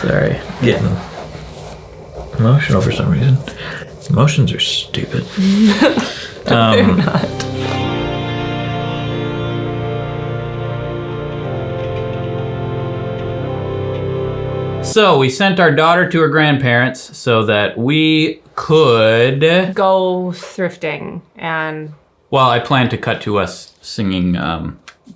Sorry, getting emotional for some reason. Emotions are stupid. They're not. So we sent our daughter to her grandparents so that we could Go thrifting and... Well, I plan to cut to us singing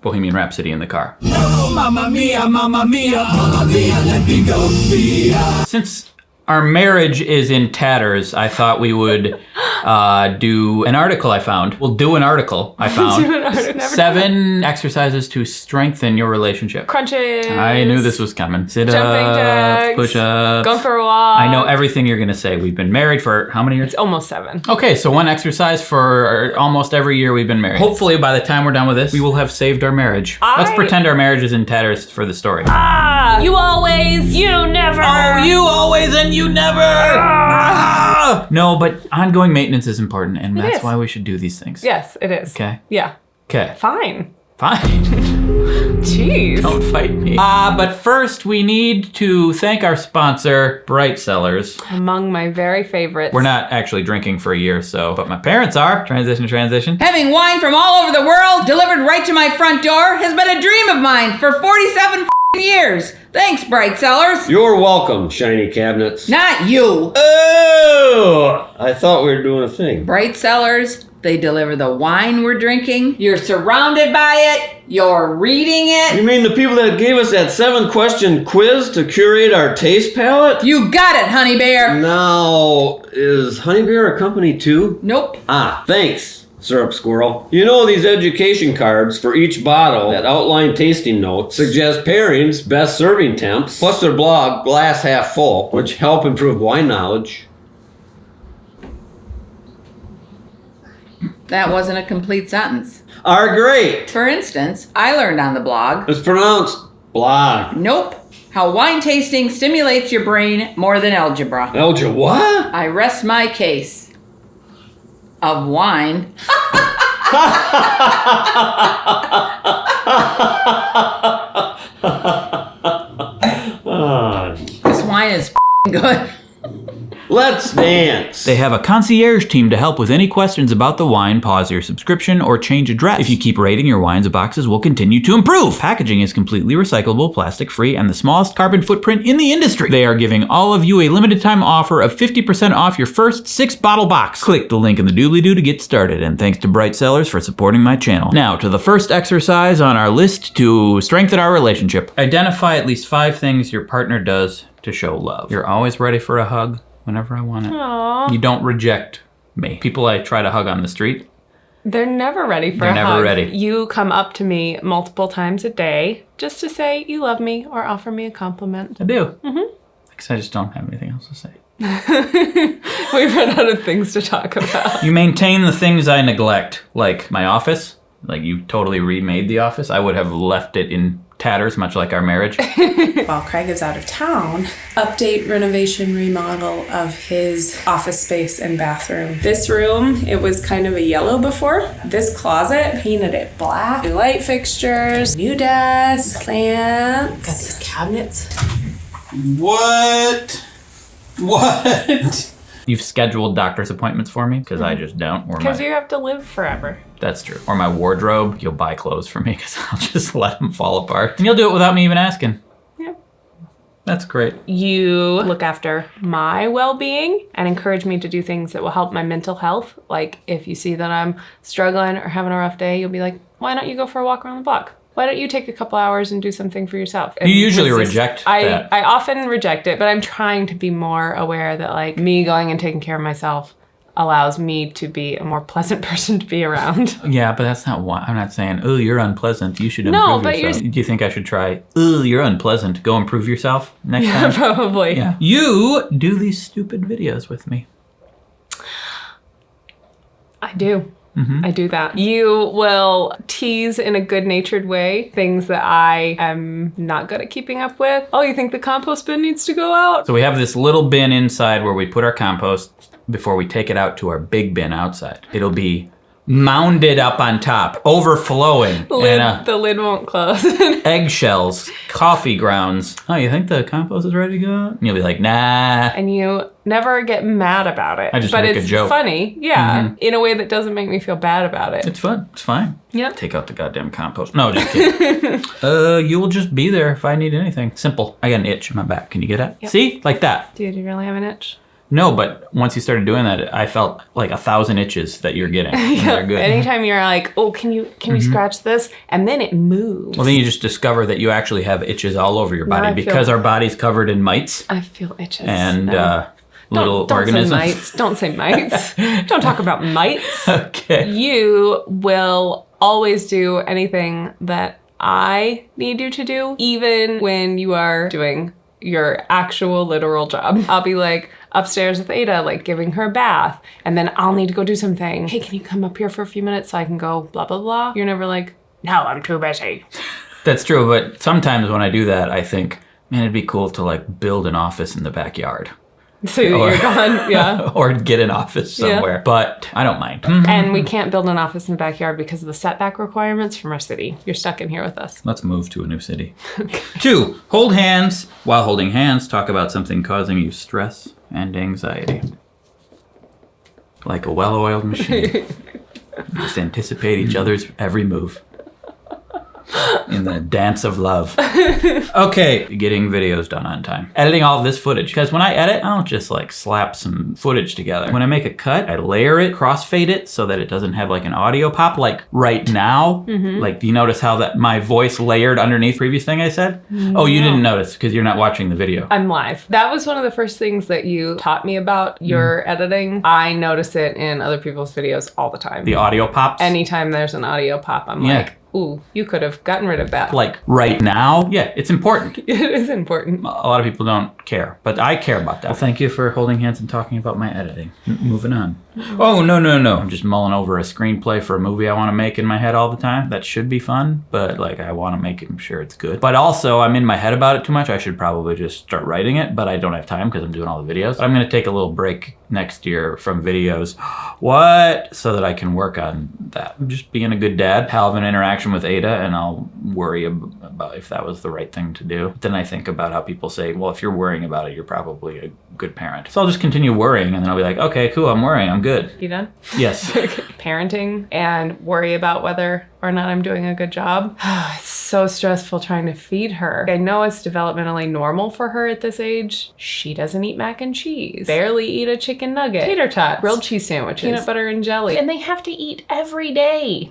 Bohemian Rhapsody in the car. Oh, mamma mia, mamma mia, mamma mia, let me go via. Since our marriage is in tatters, I thought we would do an article I found. We'll do an article I found. 7 exercises to strengthen your relationship. Crunches. I knew this was coming. Sit Jumping ups, jacks. push-ups. Go for a walk. I know everything you're gonna say. We've been married for how many years? It's almost 7. Okay, so 1 exercise for almost every year we've been married. Hopefully by the time we're done with this, we will have saved our marriage. Let's pretend our marriage is in tatters for the story. You always, you never. Oh, you always and you never. No, but ongoing maintenance is important, and that's why we should do these things. Yes, it is. Okay. Yeah. Okay. Fine. Jeez. Don't fight me. But first we need to thank our sponsor, Bright Cellars. Among my very favorites. We're not actually drinking for a year, but my parents are. Transition. Having wine from all over the world delivered right to my front door has been a dream of mine for 47 years. Thanks, Bright Cellars. You're welcome, shiny cabinets. Not you. Oh! I thought we were doing a thing. Bright Cellars, they deliver the wine we're drinking. You're surrounded by it. You're reading it. You mean the people that gave us that 7-question quiz to curate our taste palette? You got it, Honey Bear. Now, is Honey Bear a company too? Nope. Thanks. Syrup Squirrel. You know, these education cards for each bottle that outline tasting notes suggest pairings, best serving temps, plus their blog, Glass Half Full, which help improve wine knowledge. That wasn't a complete sentence. Are great. For instance, I learned on the blog. It's pronounced blog. Nope. How wine tasting stimulates your brain more than algebra. Algebra what? I rest my case. Of wine. This wine is good. Let's dance. They have a concierge team to help with any questions about the wine, pause your subscription, or change address. If you keep rating your wines, the boxes will continue to improve. Packaging is completely recyclable, plastic-free, and the smallest carbon footprint in the industry. They are giving all of you a limited time offer of 50% off your first 6-bottle box. Click the link in the doobly-doo to get started, and thanks to Bright Cellars for supporting my channel. Now, to the first exercise on our list to strengthen our relationship. Identify at least 5 things your partner does to show love. You're always ready for a hug. Whenever I want it. Aww. You don't reject me. People I try to hug on the street. They're never ready for a hug. They're never ready. You come up to me multiple times a day just to say you love me or offer me a compliment. I do. Because I just don't have anything else to say. We've run out of things to talk about. You maintain the things I neglect, like my office. Like you totally remade the office. I would have left it in tatters, much like our marriage. While Craig is out of town, update, renovation, remodel of his office space and bathroom. This room, it was kind of a yellow before. This closet, painted it black. New light fixtures, new desk, plants. Got these cabinets. What? You've scheduled doctor's appointments for me, because I just don't. Because you have to live forever. That's true. Or my wardrobe, you'll buy clothes for me, because I'll just let them fall apart. And you'll do it without me even asking. Yeah. That's great. You look after my well-being and encourage me to do things that will help my mental health. Like if you see that I'm struggling or having a rough day, you'll be like, why don't you go for a walk around the block? Why don't you take a couple hours and do something for yourself? And you usually reject that. I often reject it, but I'm trying to be more aware that like me going and taking care of myself allows me to be a more pleasant person to be around. Yeah, but that's not why. I'm not saying, oh, you're unpleasant. You should improve yourself. Do you think I should try, oh, you're unpleasant. Go improve yourself next time? Probably. Yeah. You do these stupid videos with me. I do. I do that. You will tease in a good-natured way things that I am not good at keeping up with. Oh, you think the compost bin needs to go out? So we have this little bin inside where we put our compost before we take it out to our big bin outside. It'll be mounded up on top, overflowing. The lid won't close. Eggshells, coffee grounds. Oh, you think the compost is ready to go out? And you'll be like, nah. And you never get mad about it. I just but make a it's joke. funny, yeah, in a way that doesn't make me feel bad about it. It's fun. It's fine. Yep. Take out the goddamn compost. No, just kidding. You will just be there if I need anything. Simple. I got an itch in my back. Can you get it? Yep. See? Like that. Dude, you really have an itch? No, but once you started doing that, I felt like 1,000 itches that you're getting. And they're good. Anytime you're like, oh, can you scratch this? And then it moves. Well, then you just discover that you actually have itches all over your body because our body's covered in mites I feel itches. and little don't organisms. Say mites. Don't say mites. Don't talk about mites. Okay. You will always do anything that I need you to do, even when you are doing your actual literal job. I'll be like upstairs with Ada, like giving her a bath, and then I'll need to go do something. Hey, can you come up here for a few minutes so I can go blah, blah, blah? You're never like, no, I'm too busy. That's true, but sometimes when I do that, I think, man, it'd be cool to like build an office in the backyard. So you're gone, yeah. Or get an office somewhere, but I don't mind. And we can't build an office in the backyard because of the setback requirements from our city. You're stuck in here with us. Let's move to a new city. 2, hold hands. While holding hands, talk about something causing you stress and anxiety. Like a well-oiled machine. Just anticipate each other's every move. In the dance of love. Okay, getting videos done on time. Editing all of this footage. Because when I edit, I don't just like slap some footage together. When I make a cut, I layer it, crossfade it so that it doesn't have like an audio pop like right now. Like, do you notice how that my voice layered underneath previous thing I said? Oh, you didn't notice because you're not watching the video. I'm live. That was one of the first things that you taught me about your editing. I notice it in other people's videos all the time. The audio pops? Anytime there's an audio pop, I'm like, ooh, you could have gotten rid of that. Like right now? Yeah, it's important. It is important. A lot of people don't care, but I care about that. Well, thank you for holding hands and talking about my editing. Moving on. Oh, no. I'm just mulling over a screenplay for a movie I want to make in my head all the time. That should be fun, but like I want to make sure it's good. But also, I'm in my head about it too much. I should probably just start writing it, but I don't have time because I'm doing all the videos. But I'm going to take a little break next year from videos. What? So that I can work on that. Just being a good dad, have an interaction with Ada, and I'll worry about if that was the right thing to do. But then I think about how people say, well, if you're worrying about it, you're probably a good parent. So I'll just continue worrying, and then I'll be like, okay, cool, I'm worrying, I'm good. You done? Yes. Parenting and worry about whether or not I'm doing a good job. It's so stressful trying to feed her. I know it's developmentally normal for her at this age. She doesn't eat mac and cheese. Barely eat a chicken nugget. Tater tots. Grilled cheese sandwiches. Peanut butter and jelly. And they have to eat every day.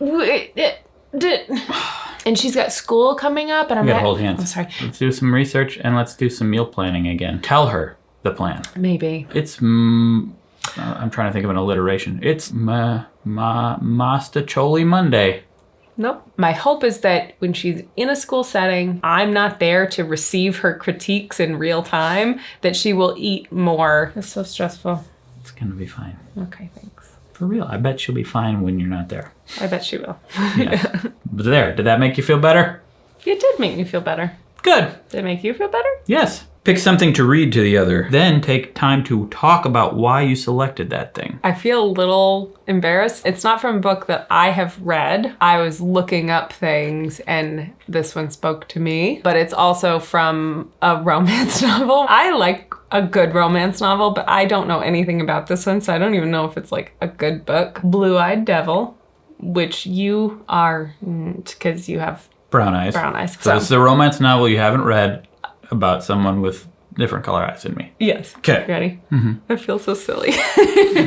And she's got school coming up, and I'm gotta hold hands. Oh, sorry. Let's do some research, and let's do some meal planning again. Tell her the plan. Maybe. It's, I'm trying to think of an alliteration. It's Mastacholi Monday. Nope. My hope is that when she's in a school setting, I'm not there to receive her critiques in real time, that she will eat more. It's so stressful. It's gonna be fine. Okay, thanks. For real, I bet she'll be fine when you're not there. I bet she will. Yeah. But there, did that make you feel better? It did make me feel better. Good. Did it make you feel better? Yes. Pick something to read to the other. Then take time to talk about why you selected that thing. I feel a little embarrassed. It's not from a book that I have read. I was looking up things and this one spoke to me, but it's also from a romance novel. I like a good romance novel, but I don't know anything about this one, so I don't even know if it's like a good book. Blue-Eyed Devil, which you are, because you have brown eyes. Brown eyes. So it's a romance novel you haven't read about someone with different color eyes than me. Yes. Okay. Ready? I feel so silly.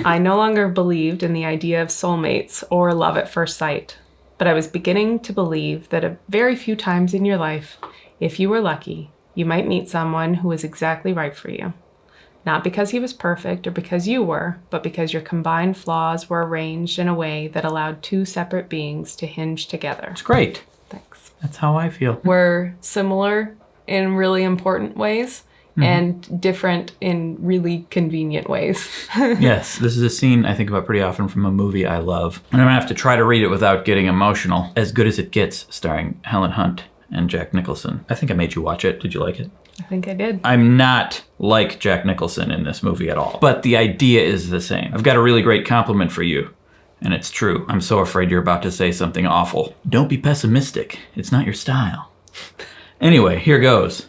I no longer believed in the idea of soulmates or love at first sight, but I was beginning to believe that a very few times in your life, if you were lucky, you might meet someone who was exactly right for you. Not because he was perfect or because you were, but because your combined flaws were arranged in a way that allowed two separate beings to hinge together. It's great. Thanks. That's how I feel. We're similar in really important ways and different in really convenient ways. Yes, this is a scene I think about pretty often from a movie I love. And I'm gonna have to try to read it without getting emotional. As Good as It Gets, starring Helen Hunt and Jack Nicholson. I think I made you watch it. Did you like it? I think I did. I'm not like Jack Nicholson in this movie at all, but the idea is the same. I've got a really great compliment for you. And it's true. I'm so afraid you're about to say something awful. Don't be pessimistic. It's not your style. Anyway, here goes.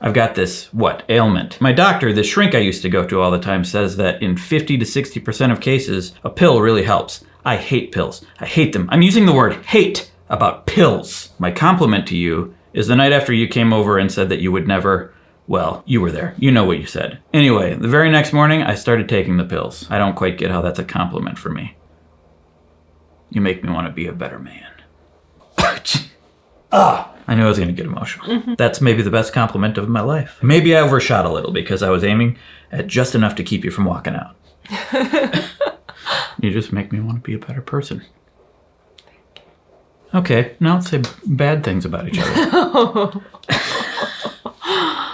I've got this, ailment. My doctor, the shrink I used to go to all the time, says that in 50 to 60% of cases, a pill really helps. I hate pills. I hate them. I'm using the word hate about pills. My compliment to you is the night after you came over and said that you would never, well, you were there. You know what you said. Anyway, the very next morning, I started taking the pills. I don't quite get how that's a compliment for me. You make me want to be a better man. I knew I was going to get emotional. That's maybe the best compliment of my life. Maybe I overshot a little because I was aiming at just enough to keep you from walking out. You just make me want to be a better person. Okay, now let's say bad things about each other.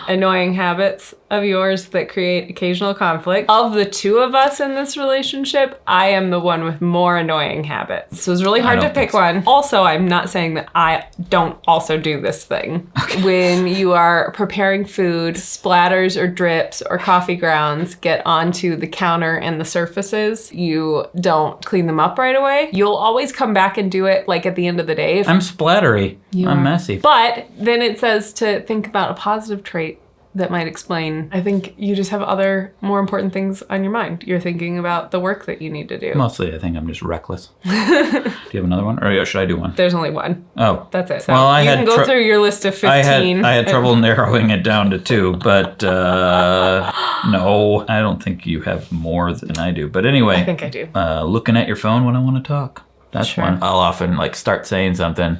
Annoying habits of yours that create occasional conflict. Of the two of us in this relationship, I am the one with more annoying habits. So it's really hard to pick one. Also, I'm not saying that I don't also do this thing. Okay. When you are preparing food, splatters or drips or coffee grounds get onto the counter and the surfaces, you don't clean them up right away. You'll always come back and do it like at the end of the day. I'm splattery. I'm messy. But then it says to think about a positive trait that might explain. I think you just have other more important things on your mind. You're thinking about the work that you need to do. Mostly, I think I'm just reckless. Do you have another one? Or should I do one? There's only one. Oh. That's it. So well, you can go through your list of 15. I had trouble narrowing it down to 2, but no, I don't think you have more than I do. But anyway. I think I do. Looking at your phone when I want to talk. That's one. I'll often start saying something.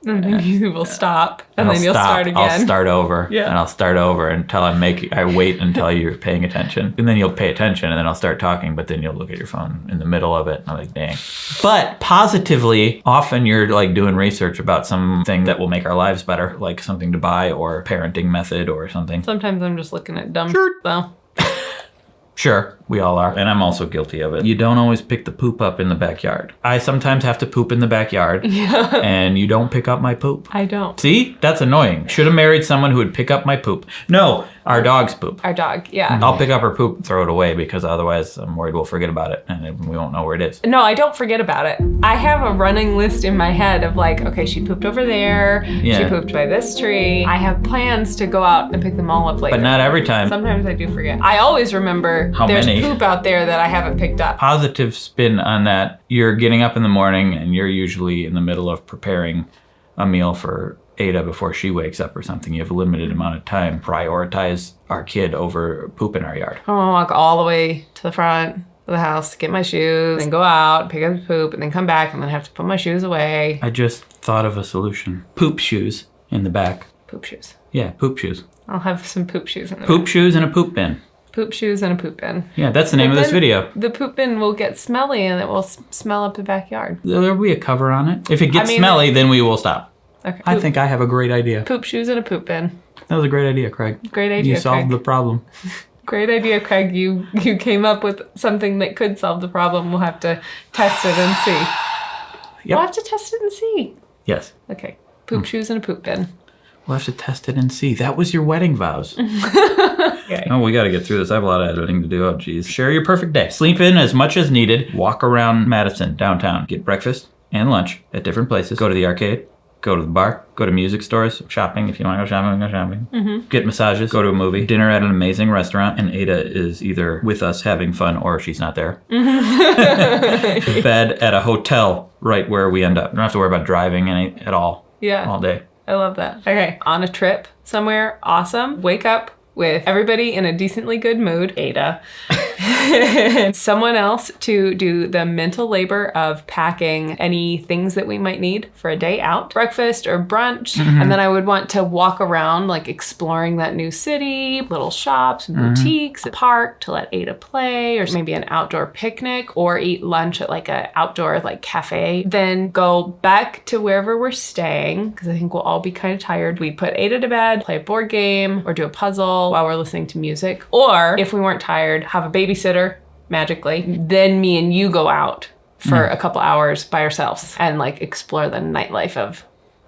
And then you will stop, and then you'll start again. I'll start over, and I'll start over until I wait until you're paying attention. And then you'll pay attention, and then I'll start talking, but then you'll look at your phone in the middle of it, and I'm like, dang. But positively, often you're doing research about something that will make our lives better, like something to buy or parenting method or something. Sometimes I'm just looking at dumb though. Sure, we all are. And I'm also guilty of it. You don't always pick the poop up in the backyard. I sometimes have to poop in the backyard. Yeah. And you don't pick up my poop. I don't. See? That's annoying. Should have married someone who would pick up my poop. No, our dog's poop. Our dog, yeah. I'll pick up her poop and throw it away because otherwise I'm worried we'll forget about it and we won't know where it is. No, I don't forget about it. I have a running list in my head of okay, she pooped over there. Yeah. She pooped by this tree. I have plans to go out and pick them all up later. But not every time. Sometimes I do forget. I always remember there's poop out there that I haven't picked up. Positive spin on that. You're getting up in the morning and you're usually in the middle of preparing a meal for Ada before she wakes up or something. You have a limited amount of time. Prioritize our kid over poop in our yard. I want to walk all the way to the front of the house to get my shoes, then go out, pick up the poop, and then come back and then have to put my shoes away. I just thought of a solution. Poop shoes in the back. Poop shoes. Yeah, poop shoes. I'll have some poop shoes in the Poop back. shoes and a poop bin. Poop shoes and a poop bin. Yeah, that's the name of this video. The poop bin will get smelly and it will smell up the backyard. There'll be a cover on it. If it gets smelly, then we will stop. Okay. I think I have a great idea. Poop shoes and a poop bin. That was a great idea, Craig. Great idea, You solved the problem. Great idea, Craig. You came up with something that could solve the problem. We'll have to test it and see. Yep. We'll have to test it and see. Yes. Okay. Poop shoes and a poop bin. We'll have to test it and see. That was your wedding vows. Okay. Oh, we got to get through this. I have a lot of editing to do. Oh, geez. Share your perfect day. Sleep in as much as needed. Walk around Madison, downtown. Get breakfast and lunch at different places. Go to the arcade. Go to the bar. Go to music stores. Shopping. If you want to go shopping, go shopping. Mm-hmm. Get massages. Go to a movie. Dinner at an amazing restaurant. And Ada is either with us having fun or she's not there. Mm-hmm. Bed at a hotel right where we end up. You don't have to worry about driving at all. Yeah. All day. I love that. Okay. On a trip somewhere, awesome. Wake up with everybody in a decently good mood. Ada. Someone else to do the mental labor of packing any things that we might need for a day out. Breakfast or brunch. Mm-hmm. And then I would want to walk around exploring that new city, little shops, boutiques, a park to let Ada play, or maybe an outdoor picnic, or eat lunch at a outdoor cafe. Then go back to wherever we're staying, because I think we'll all be kind of tired. We'd put Ada to bed, play a board game, or do a puzzle while we're listening to music. Or if we weren't tired, have a babysitter magically. Then me and you go out for a couple hours by ourselves and explore the nightlife of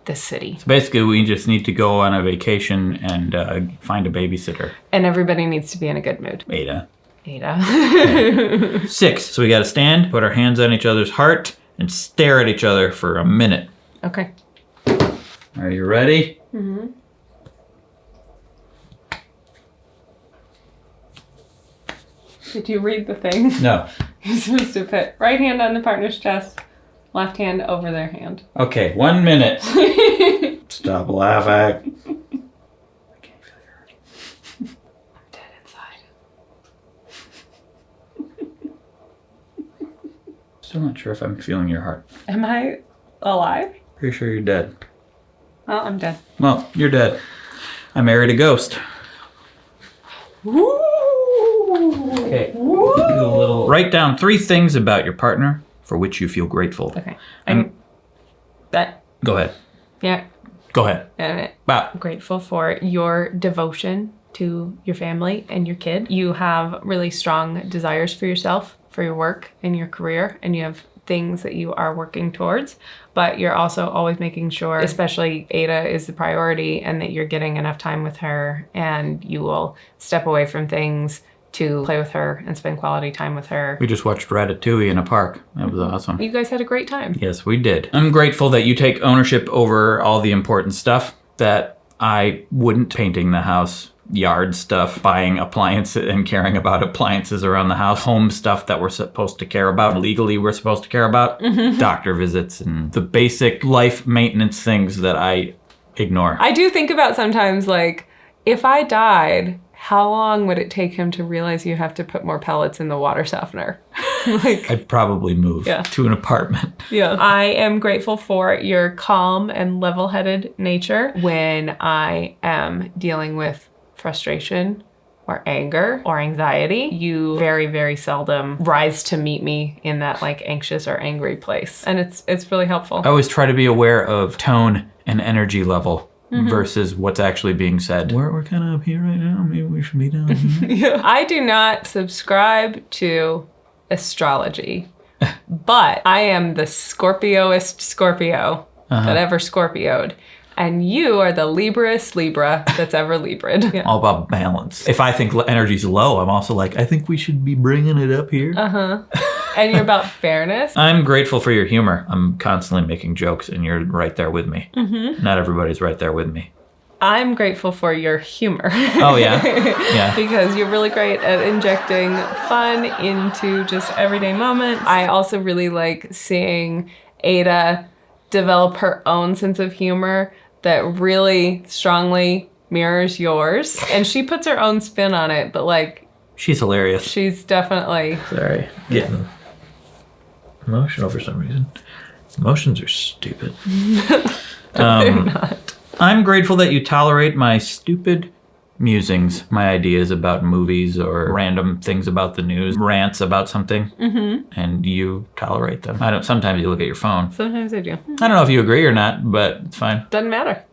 this city. So basically we just need to go on a vacation and find a babysitter. And everybody needs to be in a good mood. Ada. Ada. 6. So we got to stand, put our hands on each other's heart, and stare at each other for a minute. Okay. Are you ready? Mm-hmm. Did you read the thing? No. You're supposed to put right hand on the partner's chest, left hand over their hand. Okay, 1 minute. Stop laughing. I'm dead inside. Still not sure if I'm feeling your heart. Am I alive? Pretty sure you're dead. Well, I'm dead. Well, you're dead. I married a ghost. Okay. Do a little. Write down 3 things about your partner for which you feel grateful. Okay. I'm that. Go ahead. Yeah. Go ahead. I'm Wow. grateful for your devotion to your family and your kid. You have really strong desires for yourself, for your work and your career, and you have things that you are working towards, but you're also always making sure, especially Ada is the priority, and that you're getting enough time with her, and you will step away from things to play with her and spend quality time with her. We just watched Ratatouille in a park. That was awesome. You guys had a great time. Yes, we did. I'm grateful that you take ownership over all the important stuff that I wouldn't. Painting the house, yard stuff, buying appliances and caring about appliances around the house, home stuff that we're supposed to care about, legally we're supposed to care about, doctor visits, and the basic life maintenance things that I ignore. I do think about sometimes, like, if I died, how long would it take him to realize you have to put more pellets in the water softener? Like, I'd probably move to an apartment. yeah. I am grateful for your calm and level-headed nature when I am dealing with frustration or anger or anxiety. You very, very seldom rise to meet me in that like anxious or angry place. And it's really helpful. I always try to be aware of tone and energy level versus what's actually being said. We're kind of up here right now. Maybe we should be down here. Yeah. I do not subscribe to astrology, but I am the Scorpioist Scorpio that ever Scorpioed. And you are the Libraest Libra that's ever Libra'd. Yeah. All about balance. If I think energy's low, I'm also like, I think we should be bringing it up here. And you're about fairness. I'm grateful for your humor. I'm constantly making jokes and you're right there with me. Not everybody's right there with me. I'm grateful for your humor. Oh, yeah? Yeah. Because you're really great at injecting fun into just everyday moments. I also really like seeing Ada develop her own sense of humor that really strongly mirrors yours. And she puts her own spin on it, but like... She's hilarious. She's definitely... Sorry. Getting emotional for some reason. Emotions are stupid. They're not. I'm grateful that you tolerate my stupid musings, my ideas about movies or random things about the news, rants about something, and you tolerate them. Sometimes you look at your phone. Sometimes I do. I don't know if you agree or not, but it's fine. Doesn't matter.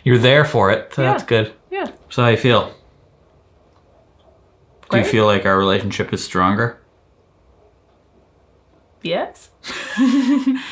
You're there for it, so that's good. Yeah. So how you feel? Do Great. you feel like our relationship is stronger? Yes.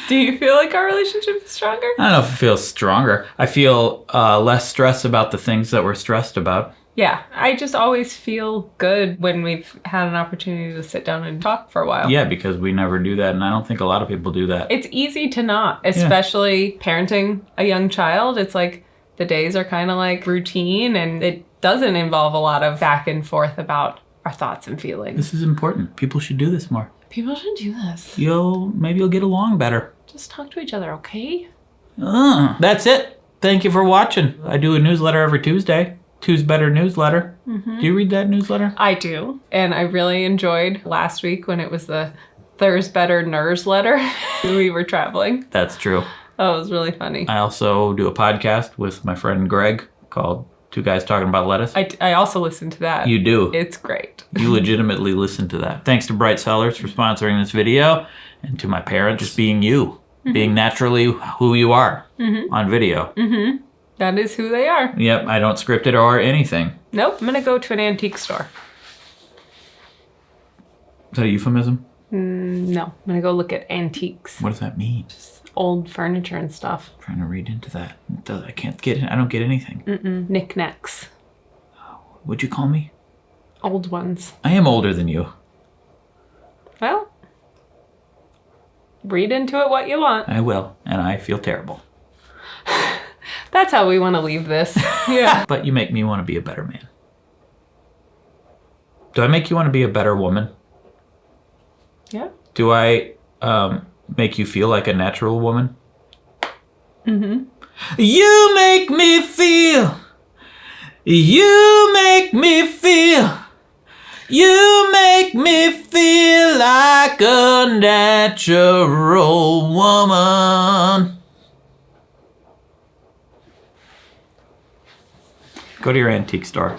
Do you feel like our relationship is stronger? I don't know if it feels stronger. I feel less stress about the things that we're stressed about. Yeah. I just always feel good when we've had an opportunity to sit down and talk for a while. Yeah, because we never do that, and I don't think a lot of people do that. It's easy to not, especially parenting a young child. It's like the days are kind of like routine, and it doesn't involve a lot of back and forth about our thoughts and feelings. This is important. People should do this more. People should do this. Maybe you'll get along better. Just talk to each other, okay? That's it. Thank you for watching. I do a newsletter every Tuesday. Two's Better newsletter. Do you read that newsletter? I do. And I really enjoyed last week when it was the Thurs Better Nurs letter. We were traveling. That's true. Oh, it was really funny. I also do a podcast with my friend Greg called Two Guys Talking About Lettuce. I also listened to that. You do. It's great. You legitimately listen to that. Thanks to Bright Sellers for sponsoring this video, and to my parents just being you, being naturally who you are on video. That is who they are. Yep, I don't script it or anything. Nope, I'm gonna go to an antique store. Is that a euphemism? No, I'm gonna go look at antiques. What does that mean? Old furniture and stuff. I'm trying to read into that. I can't get it. I don't get anything. Knickknacks. What'd you call me? Old ones. I am older than you. Well, read into it what you want. I will, and I feel terrible. That's how we want to leave this. Yeah. But you make me want to be a better man. Do I make you want to be a better woman? Yeah. Do I make you feel like a natural woman? Mm-hmm. You make me feel. You make me feel. You make me feel like a natural woman. Go to your antique store.